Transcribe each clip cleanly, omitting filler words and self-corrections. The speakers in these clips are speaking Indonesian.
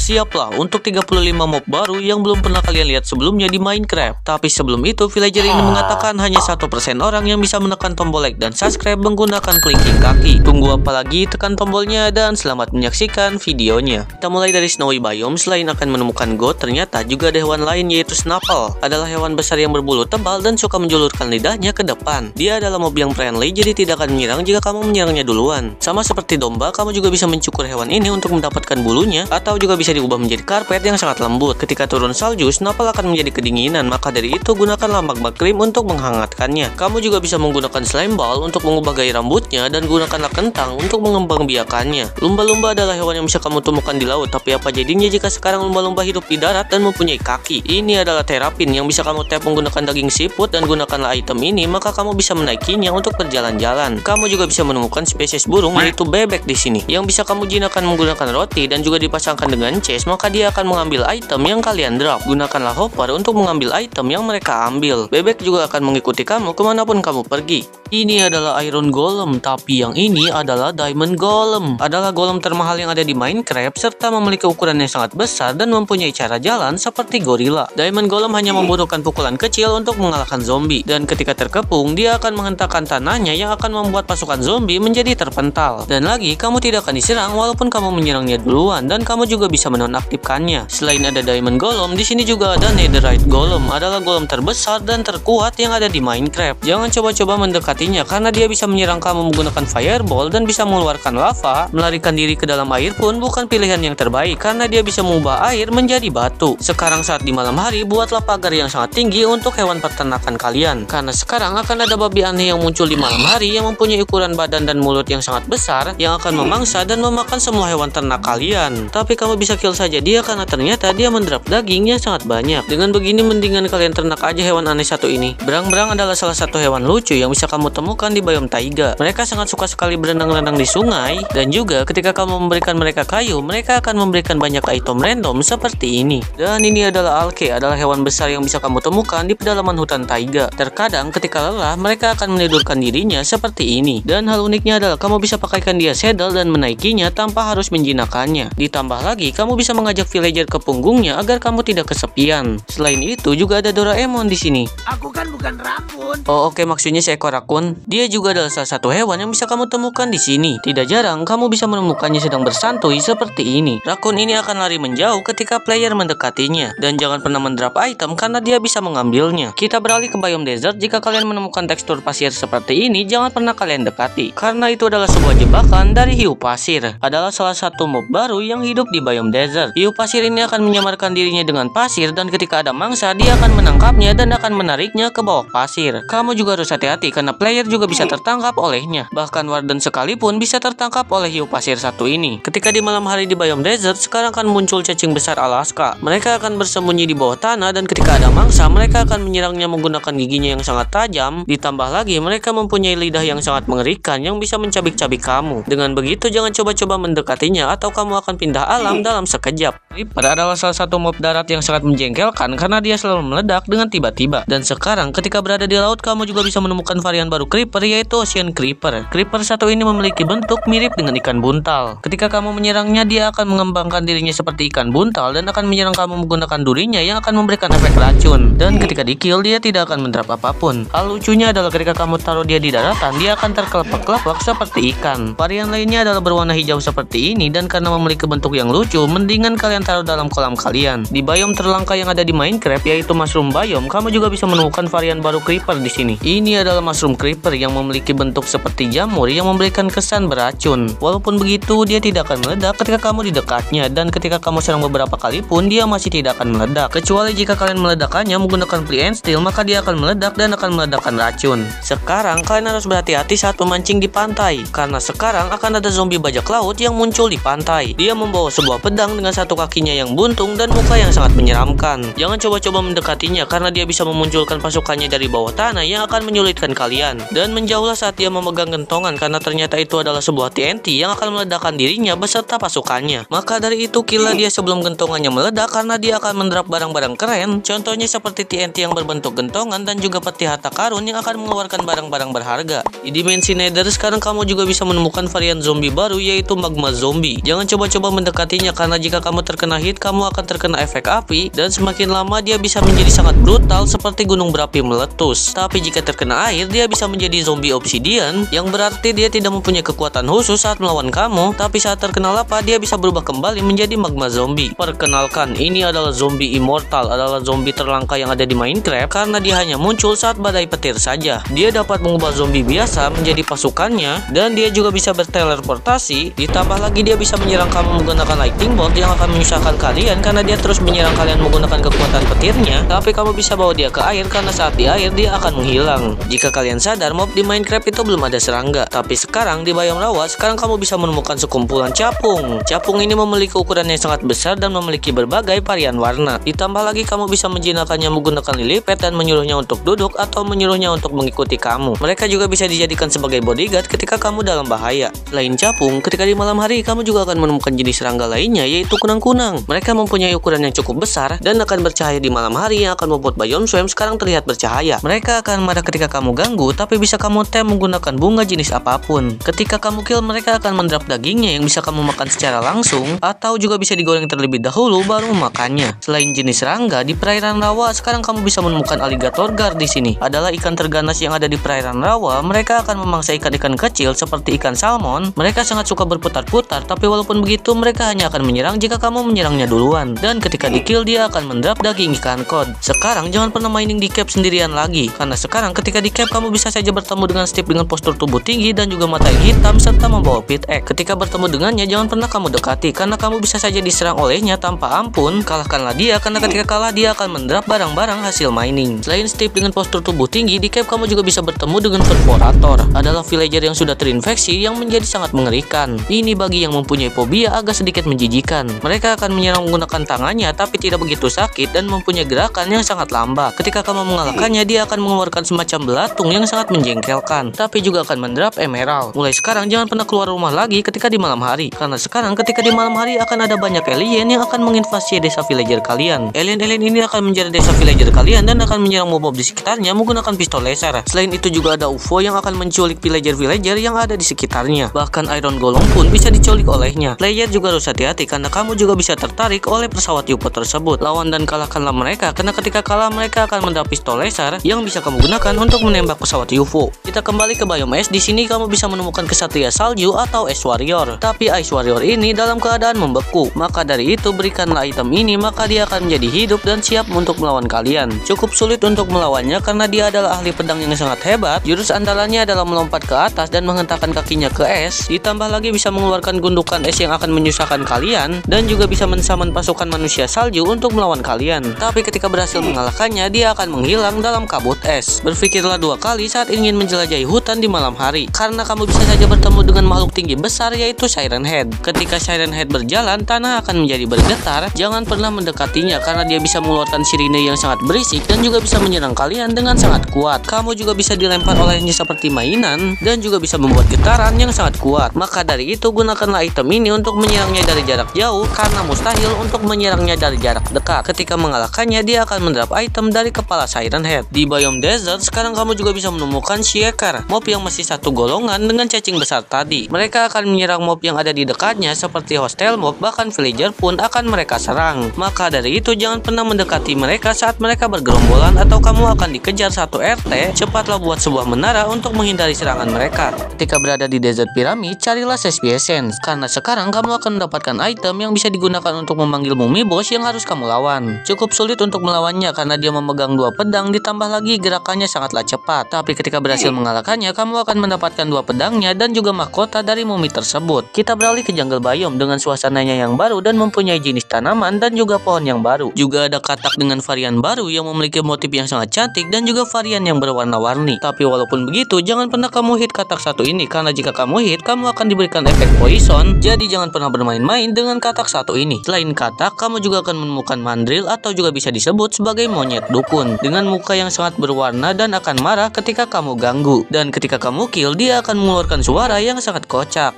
bersiaplah untuk 35 mob baru yang belum pernah kalian lihat sebelumnya di Minecraft. Tapi sebelum itu, villager ini mengatakan hanya 1% orang yang bisa menekan tombol like dan subscribe menggunakan clicking kaki. Tunggu apa lagi, tekan tombolnya dan selamat menyaksikan videonya. Kita mulai dari Snowy Biome. Selain akan menemukan goat, ternyata juga ada hewan lain yaitu Snapple. Adalah hewan besar yang berbulu tebal dan suka menjulurkan lidahnya ke depan. Dia adalah mob yang friendly, jadi tidak akan menyerang jika kamu menyerangnya duluan. Sama seperti domba, kamu juga bisa mencukur hewan ini untuk mendapatkan bulunya, atau juga bisa diubah menjadi karpet yang sangat lembut. Ketika turun salju, Snapple akan menjadi kedinginan, maka dari itu gunakanlah magma cream untuk menghangatkannya. Kamu juga bisa menggunakan slime ball untuk mengubah gaya rambutnya, dan gunakanlah kentang untuk mengembangbiakannya. Lumba-lumba adalah hewan yang bisa kamu temukan di laut, tapi apa jadinya jika sekarang lumba-lumba hidup di darat dan mempunyai kaki? Ini adalah terapin yang bisa kamu tap menggunakan daging siput, dan gunakanlah item ini maka kamu bisa menaikinya untuk berjalan-jalan. Kamu juga bisa menemukan spesies burung yaitu bebek di sini, yang bisa kamu jinakkan menggunakan roti dan juga dipasangkan dengan chest, maka dia akan mengambil item yang kalian drop. Gunakanlah hopper untuk mengambil item yang mereka ambil. Bebek juga akan mengikuti kamu kemanapun kamu pergi. Ini adalah Iron Golem, tapi yang ini adalah Diamond Golem. Adalah golem termahal yang ada di Minecraft, serta memiliki ukuran yang sangat besar dan mempunyai cara jalan seperti gorila. Diamond Golem hanya membutuhkan pukulan kecil untuk mengalahkan zombie, dan ketika terkepung, dia akan menghentakkan tanahnya yang akan membuat pasukan zombie menjadi terpental. Dan lagi, kamu tidak akan diserang walaupun kamu menyerangnya duluan, dan kamu juga bisa menonaktifkannya. Selain ada Diamond Golem, di sini juga ada Netherite Golem. Adalah golem terbesar dan terkuat yang ada di Minecraft. Jangan coba-coba mendekatinya karena dia bisa menyerang kamu menggunakan fireball dan bisa mengeluarkan lava. Melarikan diri ke dalam air pun bukan pilihan yang terbaik karena dia bisa mengubah air menjadi batu. Sekarang saat di malam hari, buatlah pagar yang sangat tinggi untuk hewan peternakan kalian, karena sekarang akan ada babi aneh yang muncul di malam hari yang mempunyai ukuran badan dan mulut yang sangat besar yang akan memangsa dan memakan semua hewan ternak kalian. Tapi kamu bisa kill saja dia karena ternyata dia mendrop daging yang sangat banyak. Dengan begini mendingan kalian ternak aja hewan aneh satu ini. Berang-berang adalah salah satu hewan lucu yang bisa kamu temukan di biome taiga. Mereka sangat suka sekali berenang-renang di sungai, dan juga ketika kamu memberikan mereka kayu, mereka akan memberikan banyak item random seperti ini. Dan ini adalah alke, adalah hewan besar yang bisa kamu temukan di pedalaman hutan taiga. Terkadang ketika lelah, mereka akan menidurkan dirinya seperti ini. Dan hal uniknya adalah kamu bisa pakaikan dia saddle dan menaikinya tanpa harus menjinakkannya. Ditambah lagi, kamu bisa mengajak villager ke punggungnya agar kamu tidak kesepian. Selain itu, juga ada Doraemon di sini. Aku kan bukan rakun. Oh oke, maksudnya seekor rakun. Dia juga adalah salah satu hewan yang bisa kamu temukan di sini. Tidak jarang kamu bisa menemukannya sedang bersantui seperti ini. Rakun ini akan lari menjauh ketika player mendekatinya, dan jangan pernah mendrop item karena dia bisa mengambilnya. Kita beralih ke biome desert. Jika kalian menemukan tekstur pasir seperti ini, jangan pernah kalian dekati karena itu adalah sebuah jebakan dari hiu pasir. Adalah salah satu mob baru yang hidup di biome desert. Hiu pasir ini akan menyamarkan dirinya dengan pasir, dan ketika ada mangsa, dia akan menangkapnya dan akan menariknya ke bawah pasir. Kamu juga harus hati-hati karena player juga bisa tertangkap olehnya. Bahkan warden sekalipun bisa tertangkap oleh hiu pasir satu ini. Ketika di malam hari di biome desert, sekarang akan muncul cacing besar Alaska. Mereka akan bersembunyi di bawah tanah, dan ketika ada mangsa, mereka akan menyerangnya menggunakan giginya yang sangat tajam. Ditambah lagi, mereka mempunyai lidah yang sangat mengerikan yang bisa mencabik-cabik kamu. Dengan begitu, jangan coba-coba mendekatinya atau kamu akan pindah alam dalam sekejap. Creeper adalah salah satu mob darat yang sangat menjengkelkan karena dia selalu meledak dengan tiba-tiba. Dan sekarang ketika berada di laut, kamu juga bisa menemukan varian baru creeper yaitu Ocean Creeper. Creeper satu ini memiliki bentuk mirip dengan ikan buntal. Ketika kamu menyerangnya, dia akan mengembangkan dirinya seperti ikan buntal dan akan menyerang kamu menggunakan durinya yang akan memberikan efek racun. Dan ketika di kill, dia tidak akan mendrop apapun. Hal lucunya adalah ketika kamu taruh dia di daratan, dia akan terkelepak-kelepak seperti ikan. Varian lainnya adalah berwarna hijau seperti ini, dan karena memiliki bentuk yang lucu, mendingan kalian taruh dalam kolam kalian. Di biome terlangka yang ada di Minecraft yaitu Mushroom Biome, kamu juga bisa menemukan varian baru creeper di sini. Ini adalah Mushroom Creeper yang memiliki bentuk seperti jamur yang memberikan kesan beracun. Walaupun begitu, dia tidak akan meledak ketika kamu di dekatnya, dan ketika kamu serang beberapa kali pun dia masih tidak akan meledak. Kecuali jika kalian meledakkannya menggunakan flint and steel, maka dia akan meledak dan akan meledakkan racun. Sekarang kalian harus berhati-hati saat memancing di pantai, karena sekarang akan ada zombie bajak laut yang muncul di pantai. Dia membawa sebuah pedang dengan satu kakinya yang buntung dan muka yang sangat menyeramkan. Jangan coba-coba mendekatinya karena dia bisa memunculkan pasukannya dari bawah tanah yang akan menyulitkan kalian. Dan menjauhlah saat dia memegang gentongan karena ternyata itu adalah sebuah TNT yang akan meledakkan dirinya beserta pasukannya. Maka dari itu killlah dia sebelum gentongannya meledak karena dia akan mendrop barang-barang keren. Contohnya seperti TNT yang berbentuk gentongan dan juga peti harta karun yang akan mengeluarkan barang-barang berharga. Di dimensi Nether sekarang kamu juga bisa menemukan varian zombie baru yaitu magma zombie. Jangan coba-coba mendekatinya karena jika kamu terkena terkena hit, kamu akan terkena efek api, dan semakin lama dia bisa menjadi sangat brutal seperti gunung berapi meletus. Tapi jika terkena air, dia bisa menjadi zombie obsidian, yang berarti dia tidak mempunyai kekuatan khusus saat melawan kamu, tapi saat terkena lava dia bisa berubah kembali menjadi magma zombie. Perkenalkan, ini adalah zombie immortal, adalah zombie terlangka yang ada di Minecraft karena dia hanya muncul saat badai petir saja. Dia dapat mengubah zombie biasa menjadi pasukannya, dan dia juga bisa berteleportasi. Ditambah lagi dia bisa menyerang kamu menggunakan lightning bolt yang akan menyusahkan kalian karena dia terus menyerang kalian menggunakan kekuatan petirnya. Tapi kamu bisa bawa dia ke air karena saat di air dia akan menghilang. Jika kalian sadar, mob di Minecraft itu belum ada serangga, tapi sekarang di biome rawa sekarang kamu bisa menemukan sekumpulan capung. Capung ini memiliki ukuran yang sangat besar dan memiliki berbagai varian warna. Ditambah lagi kamu bisa menjinakkannya menggunakan lily pad dan menyuruhnya untuk duduk atau menyuruhnya untuk mengikuti kamu. Mereka juga bisa dijadikan sebagai bodyguard ketika kamu dalam bahaya. Selain capung, ketika di malam hari kamu juga akan menemukan jenis serangga lainnya, yaitu kunang-kunang. Mereka mempunyai ukuran yang cukup besar dan akan bercahaya di malam hari yang akan membuat biome swamp sekarang terlihat bercahaya. Mereka akan marah ketika kamu ganggu, tapi bisa kamu tem menggunakan bunga jenis apapun. Ketika kamu kill, mereka akan mendrop dagingnya yang bisa kamu makan secara langsung, atau juga bisa digoreng terlebih dahulu baru memakannya. Selain jenis serangga, di perairan rawa sekarang kamu bisa menemukan alligator gar di sini. Adalah ikan terganas yang ada di perairan rawa. Mereka akan memangsa ikan-ikan kecil seperti ikan salmon. Mereka sangat suka berputar-putar, tapi walaupun begitu mereka hanya akan menyerang jika kamu menyerangnya duluan. Dan ketika di kill, dia akan mendrop daging ikan kod. Sekarang jangan pernah mining di cave sendirian lagi, karena sekarang ketika di cave kamu bisa saja bertemu dengan Steve dengan postur tubuh tinggi dan juga mata yang hitam serta membawa pit egg. Ketika bertemu dengannya jangan pernah kamu dekati karena kamu bisa saja diserang olehnya tanpa ampun. Kalahkanlah dia karena ketika kalah dia akan mendrop barang-barang hasil mining. Selain Steve dengan postur tubuh tinggi, di cave kamu juga bisa bertemu dengan Perforator. Adalah villager yang sudah terinfeksi yang menjadi sangat mengerikan. Ini bagi yang mempunyai fobia agak sedikit menjijikan. Mereka akan menyerang menggunakan tangannya tapi tidak begitu sakit dan mempunyai gerakan yang sangat lambat. Ketika kamu mengalahkannya, dia akan mengeluarkan semacam belatung yang sangat menjengkelkan, tapi juga akan mendrop emerald. Mulai sekarang jangan pernah keluar rumah lagi ketika di malam hari, karena sekarang ketika di malam hari akan ada banyak alien yang akan menginvasi desa villager kalian. Alien-alien ini akan menjadi desa villager kalian dan akan menyerang mob di sekitarnya menggunakan pistol laser. Selain itu juga ada UFO yang akan menculik villager-villager yang ada di sekitarnya. Bahkan Iron Golem pun bisa diculik olehnya. Player juga harus hati-hati karena kamu juga bisa tertarik oleh pesawat UFO tersebut. Lawan dan kalahkanlah mereka karena ketika kalah mereka akan mendapat pistol laser yang bisa kamu gunakan untuk menembak pesawat UFO. Kita kembali ke biome es. Di sini kamu bisa menemukan kesatria salju atau Ice Warrior. Tapi Ice Warrior ini dalam keadaan membeku. Maka dari itu berikanlah item ini, maka dia akan menjadi hidup dan siap untuk melawan kalian. Cukup sulit untuk melawannya karena dia adalah ahli pedang yang sangat hebat. Jurus andalannya adalah melompat ke atas dan menghentakkan kakinya ke es. Ditambah lagi bisa mengeluarkan gundukan es yang akan menyusahkan kalian, dan juga bisa mensaman pasukan manusia salju untuk melawan kalian. Tapi ketika berhasil mengalahkannya, dia akan menghilang dalam kabut es. Berpikirlah dua kali saat ingin menjelajahi hutan di malam hari, karena kamu bisa saja bertemu dengan makhluk tinggi besar yaitu Siren Head. Ketika Siren Head berjalan, tanah akan menjadi bergetar. Jangan pernah mendekatinya karena dia bisa mengeluarkan sirine yang sangat berisik dan juga bisa menyerang kalian dengan sangat kuat. Kamu juga bisa dilempar olehnya seperti mainan dan juga bisa membuat getaran yang sangat kuat. Maka dari itu gunakanlah item ini untuk menyerangnya dari jarak jauh karena mustahil untuk menyerangnya dari jarak dekat. Ketika mengalahkannya, dia akan mendrop item dari kepala Siren Head. Di biome desert sekarang kamu juga bisa menemukan Shaker, mob yang masih satu golongan dengan cacing besar tadi. Mereka akan menyerang mob yang ada di dekatnya seperti hostile mob, bahkan villager pun akan mereka serang. Maka dari itu jangan pernah mendekati mereka saat mereka bergerombolan atau kamu akan dikejar satu RT. Cepatlah buat sebuah menara untuk menghindari serangan mereka. Ketika berada di desert pyramid, carilah Sespi Essence karena sekarang kamu akan mendapatkan item yang bisa digunakan untuk memanggil mumi boss yang harus kamu lawan. Cukup sulit untuk melawannya karena dia memegang dua pedang, ditambah lagi gerakannya sangatlah cepat. Tapi ketika berhasil mengalahkannya, kamu akan mendapatkan dua pedangnya dan juga mahkota dari mumi tersebut. Kita beralih ke jungle biome dengan suasananya yang baru dan mempunyai jenis tanaman dan juga pohon yang baru. Juga ada katak dengan varian baru yang memiliki motif yang sangat cantik dan juga varian yang berwarna-warni. Tapi walaupun begitu, jangan pernah kamu hit katak satu ini karena jika kamu hit, kamu akan diberikan efek poison. Jadi jangan pernah bermain-main dengan katak satu ini. Selain katak, kamu juga akan menemukan mandrill atau juga bisa disebut sebagai monyet dukun dengan muka yang sangat berwarna dan akan marah ketika kamu ganggu. Dan ketika kamu kill, dia akan mengeluarkan suara yang sangat kocak.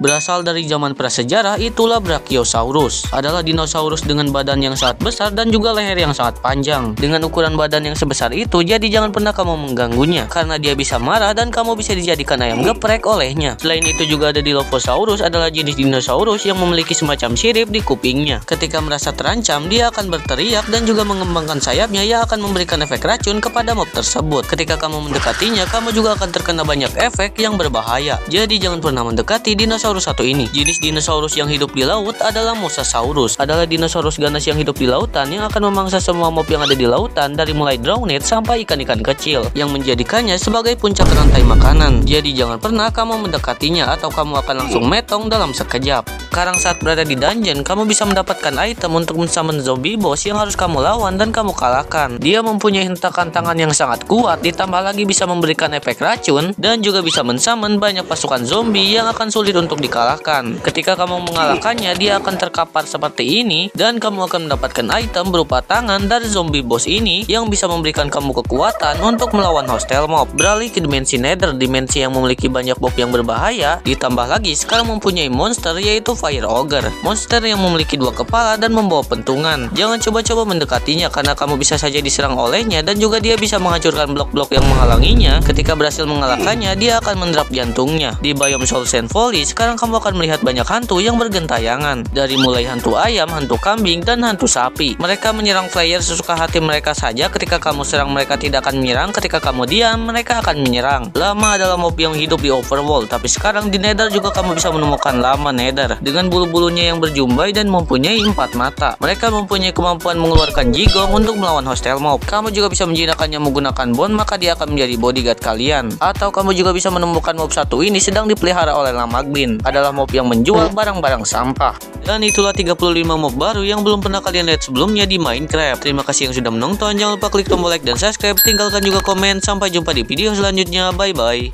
Berasal dari zaman prasejarah, itulah Brachiosaurus. Adalah dinosaurus dengan badan yang sangat besar dan juga leher yang sangat panjang. Dengan ukuran badan yang sebesar itu, jadi jangan pernah kamu mengganggunya, karena dia bisa marah dan kamu bisa dijadikan ayam geprek olehnya. Selain itu juga ada Dilophosaurus, adalah jenis dinosaurus yang memiliki semacam sirip di kupingnya. Ketika merasa terancam, dia akan berteriak dan juga mengembangkan sayapnya yang akan memberikan efek racun kepada mob tersebut. Ketika kamu mendekatinya, kamu juga akan terkena banyak efek yang berbahaya. Jadi jangan pernah mendekati dinosaurus satu ini. Jenis dinosaurus yang hidup di laut adalah Mosasaurus. Adalah dinosaurus ganas yang hidup di lautan yang akan memangsa semua mob yang ada di lautan, dari mulai drowned sampai ikan-ikan kecil, yang menjadikannya sebagai puncak rantai makanan. Jadi jangan pernah kamu mendekatinya atau kamu akan langsung metong dalam sekejap. Sekarang saat berada di dungeon, kamu bisa mendapatkan item untuk men-summon zombie boss yang harus kamu lawan dan kamu kalahkan. Dia mempunyai hentakan tangan yang sangat kuat, ditambah lagi bisa memberikan efek racun dan juga bisa men-summon banyak pasukan zombie yang akan sulit untuk dikalahkan. Ketika kamu mengalahkannya, dia akan terkapar seperti ini dan kamu akan mendapatkan item berupa tangan dari zombie boss ini yang bisa memberikan kamu kekuatan untuk melawan hostile mob. Beralih ke dimensi Nether, dimensi yang memiliki banyak mob yang berbahaya, ditambah lagi sekarang mempunyai monster yaitu Fire Ogre, monster yang memiliki 2 kepala dan membawa pentungan. Jangan coba-coba mendekatinya karena kamu bisa saja diserang olehnya dan juga dia bisa menghancurkan blok-blok yang menghalanginya. Ketika berhasil mengalahkannya, dia akan mendrop jantungnya. Di biome Souls and Folly, sekarang kamu akan melihat banyak hantu yang bergentayangan, dari mulai hantu ayam, hantu kambing, dan hantu sapi. Mereka menyerang player sesuka hati mereka saja. Ketika kamu serang, mereka tidak akan menyerang. Ketika kamu diam, mereka akan menyerang. Lama adalah mob yang hidup di Overworld, tapi sekarang di Nether juga kamu bisa menemukan lama Nether dengan bulu-bulunya yang berjumbai dan mempunyai 4 mata. Mereka mempunyai kemampuan mengeluarkan jigong untuk melawan hostile mob. Kamu juga bisa menjinakkannya menggunakan bone, maka dia akan menjadi bodyguard kalian. Atau kamu juga bisa menemukan mob satu ini sedang dipelihara oleh Lamagbin, adalah mob yang menjual barang-barang sampah. Dan itulah 35 mob baru yang belum pernah kalian lihat sebelumnya di Minecraft. Terima kasih yang sudah menonton, jangan lupa klik tombol like dan subscribe, tinggalkan juga komen. Sampai jumpa di video selanjutnya, bye bye.